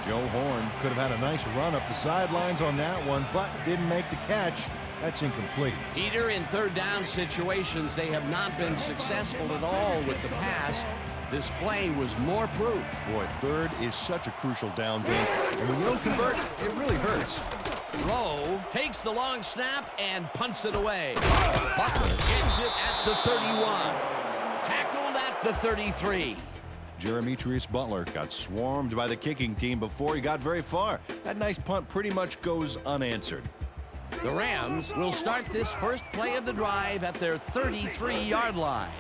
Joe Horn could have had a nice run up the sidelines on that one, but didn't make the catch. That's incomplete. Peter, in third down situations, they have not been successful at all with the pass. This play was more proof. Boy, third is such a crucial down game, and when you don't convert, it really hurts. Rowe takes the long snap and punts it away. Butler gets it at the 31. Tackled at the 33. Jeremitrius Butler got swarmed by the kicking team before he got very far. That nice punt pretty much goes unanswered. The Rams will start this first play of the drive at their 33-yard line.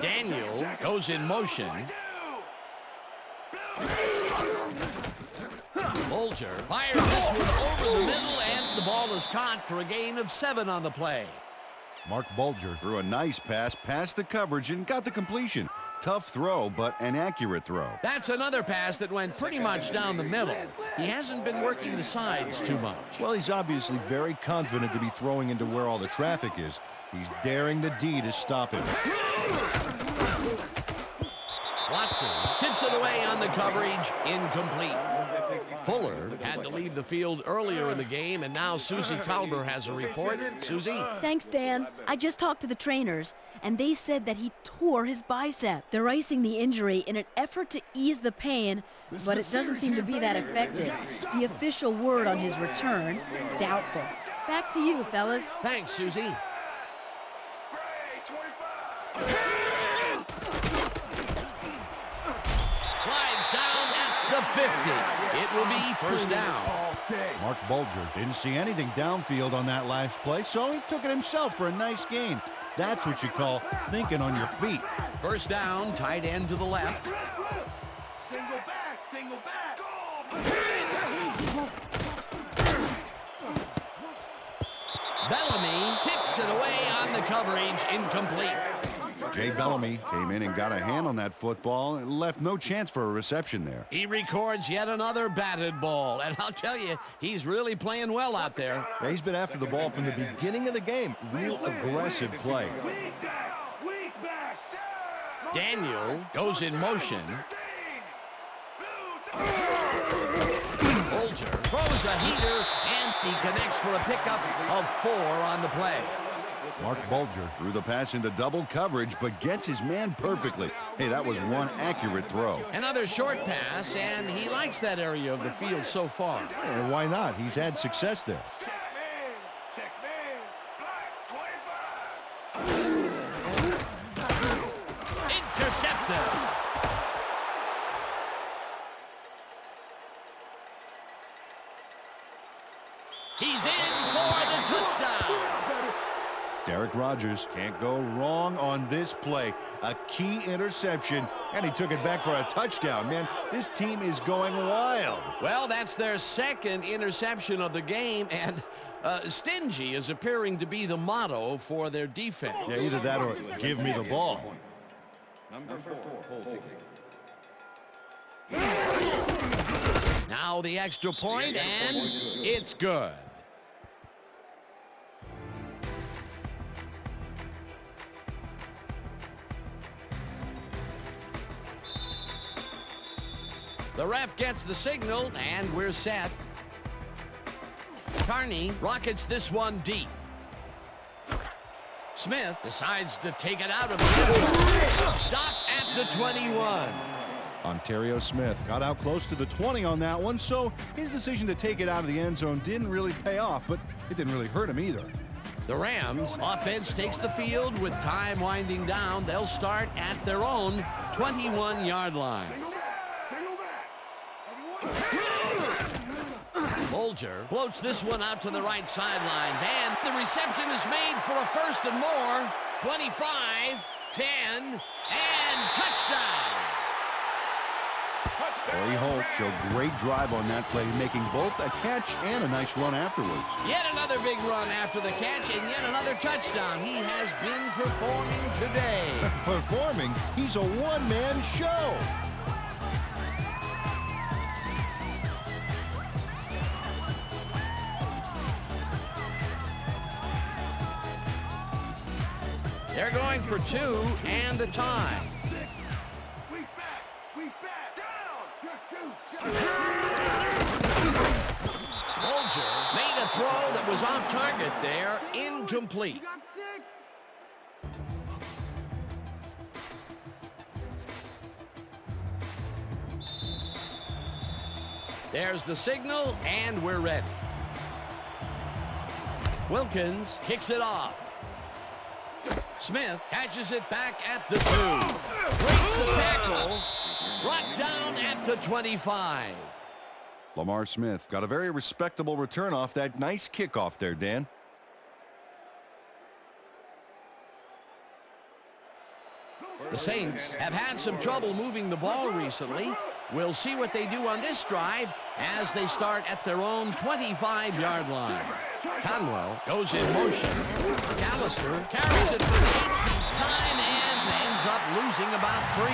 Daniel goes in motion. Bolger fires this one over the middle, and the ball is caught for a gain of 7 on the play. Mark Bolger threw a nice pass past the coverage and got the completion. Tough throw, but an accurate throw. That's another pass that went pretty much down the middle. He hasn't been working the sides too much. Well, he's obviously very confident to be throwing into where all the traffic is. He's daring the D to stop him. Watson tips it away on the coverage. Incomplete. Fuller had to leave the field earlier in the game, and now Susie Kalber has a report. Susie? Thanks, Dan. I just talked to the trainers, and they said that he tore his bicep. They're icing the injury in an effort to ease the pain, but it doesn't seem to be that effective. The official word on his return, doubtful. Back to you, fellas. Thanks, Susie. Slides down at the 50. It will be first down. Mark Bolger didn't see anything downfield on that last play, so he took it himself for a nice gain. That's what you call thinking on your feet. First down, tight end to the left. Single back, single back. Bellamy tips it away on the coverage. Incomplete. Jay Bellamy came in and got a hand on that football and left no chance for a reception there. He records yet another batted ball, and I'll tell you, he's really playing well out there. Yeah, he's been after the ball from the beginning of the game. Real aggressive play. Daniel goes in motion. Bolger throws a heater, and he connects for a pickup of 4 on the play. Mark Bolger threw the pass into double coverage, but gets his man perfectly. Hey, that was one accurate throw. Another short pass, and he likes that area of the field so far. And why not? He's had success there. Intercepted. He's in for the touchdown. Derek Rogers can't go wrong on this play. A key interception, and he took it back for a touchdown. Man, this team is going wild. Well, that's their second interception of the game, and stingy is appearing to be the motto for their defense. Yeah, either that or give me the ball. Number 4, holding. Now the extra point, and it's good. The ref gets the signal, and we're set. Carney rockets this one deep. Smith decides to take it out of the end zone. Stopped at the 21. Ontario Smith got out close to the 20 on that one, so his decision to take it out of the end zone didn't really pay off, but it didn't really hurt him either. The Rams offense takes the field with time winding down. They'll start at their own 21-yard line. Bolger floats this one out to the right sidelines, and the reception is made for a first and more. 25, 10, and touchdown. Corey Holt showed great drive on that play, making both a catch and a nice run afterwards. Yet another big run after the catch, and yet another touchdown. He has been performing today. Performing? He's a one-man show. They're going for 2 and the tie. Bolger made a throw that was off target there, incomplete. There's the signal, and we're ready. Wilkins kicks it off. Smith catches it back at the 2. Breaks the tackle. Brought down at the 25. Lamar Smith got a very respectable return off that nice kickoff there, Dan. The Saints have had some trouble moving the ball recently. We'll see what they do on this drive as they start at their own 25-yard line. Conwell goes in motion. McAllister carries it for the 18th time and ends up losing about 3.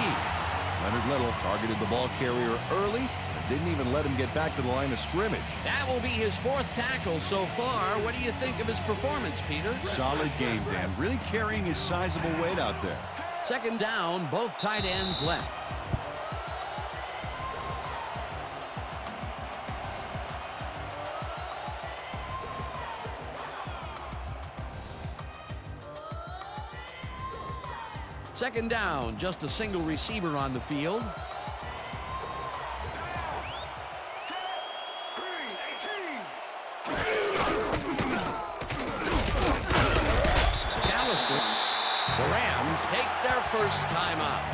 Leonard Little targeted the ball carrier early and didn't even let him get back to the line of scrimmage. That will be his 4th tackle so far. What do you think of his performance, Peter? Solid game, Dan. Really carrying his sizable weight out there. Second down, both tight ends left. Second down, just a single receiver on the field. McAllister. The Rams take their first time out.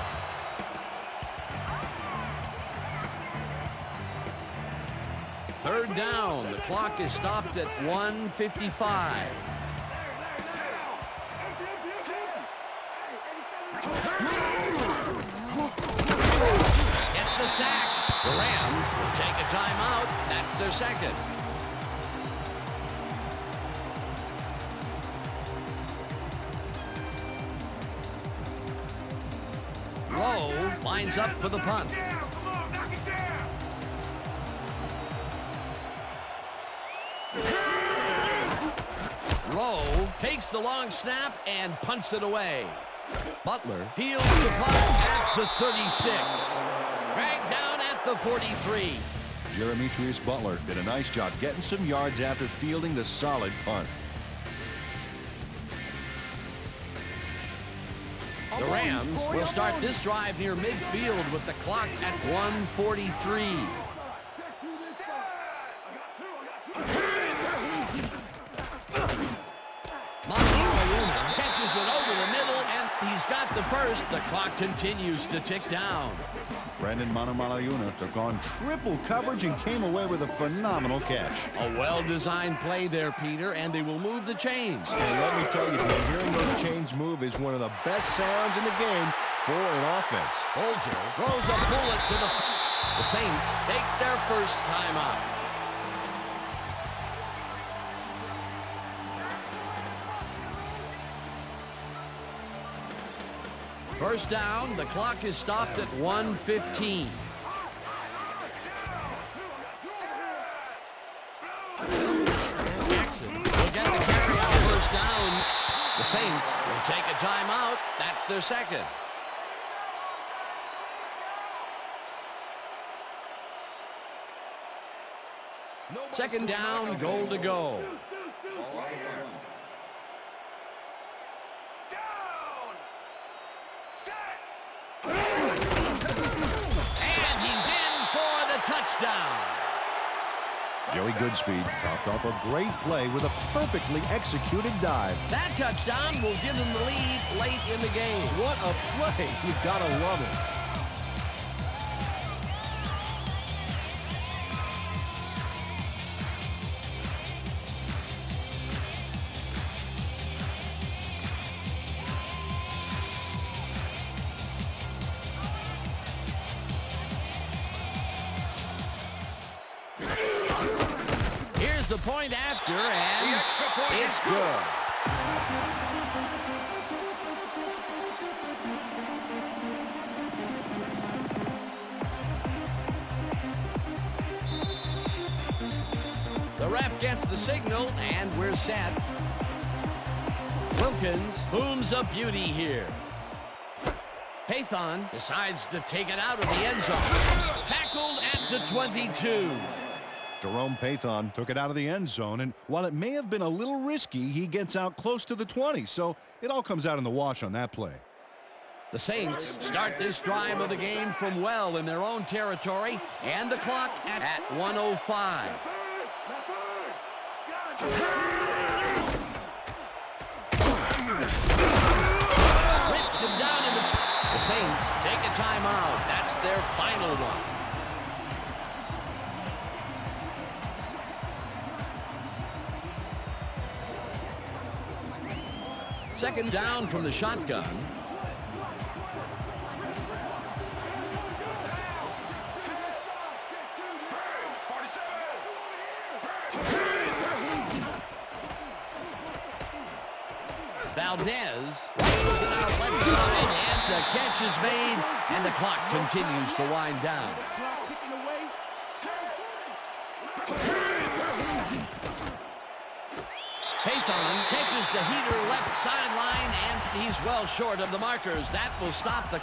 Third down, the clock is stopped at 1:55. Gets the sack. The Rams will take a timeout. That's their second. Rowe lines up for the punt. Rowe takes the long snap and punts it away. Butler fields the punt at the 36. Dragged down at the 43. Jeremitrius Butler did a nice job getting some yards after fielding the solid punt. The Rams will start this drive near midfield with the clock at 1:43. Catches it over the middle, and he's got the first. The clock continues to tick down. Brandon Manamalayuna took on triple coverage and came away with a phenomenal catch. A well-designed play there, Peter, and they will move the chains. And let me tell you, Dan, hearing those chains move is one of the best sounds in the game for an offense. Bolger throws a bullet to the Saints take their first timeout. First down, the clock is stopped at 1:15. Jackson will get the carry out first down. The Saints will take a timeout. That's their second. Second down, goal to go. And he's in for the touchdown. Joey Goodspeed topped off a great play with a perfectly executed dive. That touchdown will give them the lead late in the game. What a play. You gotta love it. Here's the point after, and the extra point it's good. The ref gets the signal, and we're set. Wilkins booms a beauty here. Pathon decides to take it out of the end zone. Tackled at the 22. Jerome Pathon took it out of the end zone, and while it may have been a little risky, he gets out close to the 20, so it all comes out in the wash on that play. The Saints start this drive of the game from well in their own territory, and the clock at 1:05. Rips him down in the Saints take a timeout. That's their final one. Second down from the shotgun. Valdez rifles it out left side, and the catch is made, and the clock continues to wind down. Pathon catches the heater left sideline, and he's well short of the markers. That will stop the...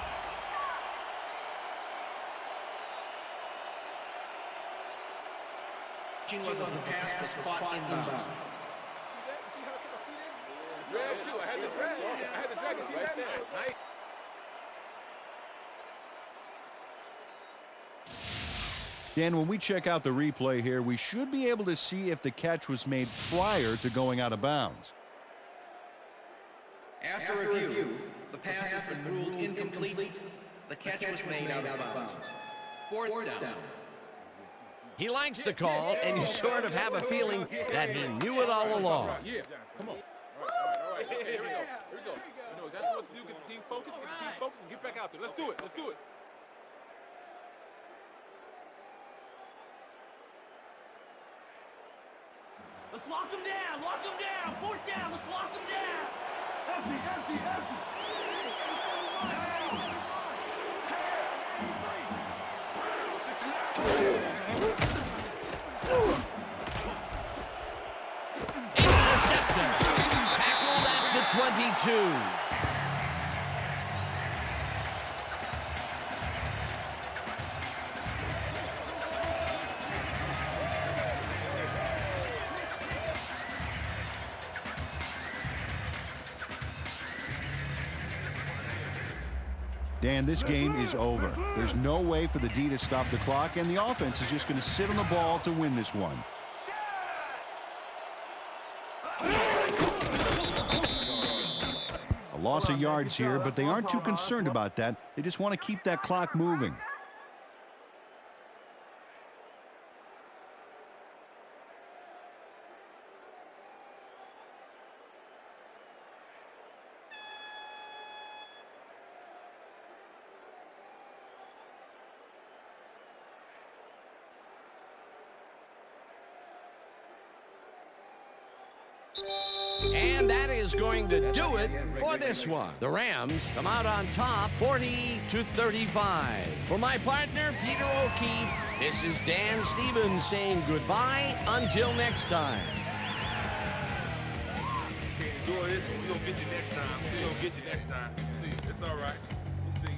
Whether the pass was caught inbounds. Dan, when we check out the replay here, we should be able to see if the catch was made prior to going out of bounds. After review, the pass has been ruled incomplete. The catch was made out of bounds. Fourth down. He likes the call, and you sort of have a feeling that he knew it all along. Yeah, come on. All right. Here we go. You know exactly what to do. Get the team focused, and get back out there. Let's do it. Let's lock him down. Fourth down. Let's lock him down. Empty. Intercepted. Tackled at the 22. Dan, this game is over. There's no way for the D to stop the clock, and the offense is just going to sit on the ball to win this one. A loss of yards here, but they aren't too concerned about that. They just want to keep that clock moving. And that is going to do it for this one. The Rams come out on top 40-35. For my partner, Peter O'Keefe, this is Dan Stevens saying goodbye until next time. Enjoy this one. We're going to get you next time. We're going to get you next time. See, it's all right. We'll see you.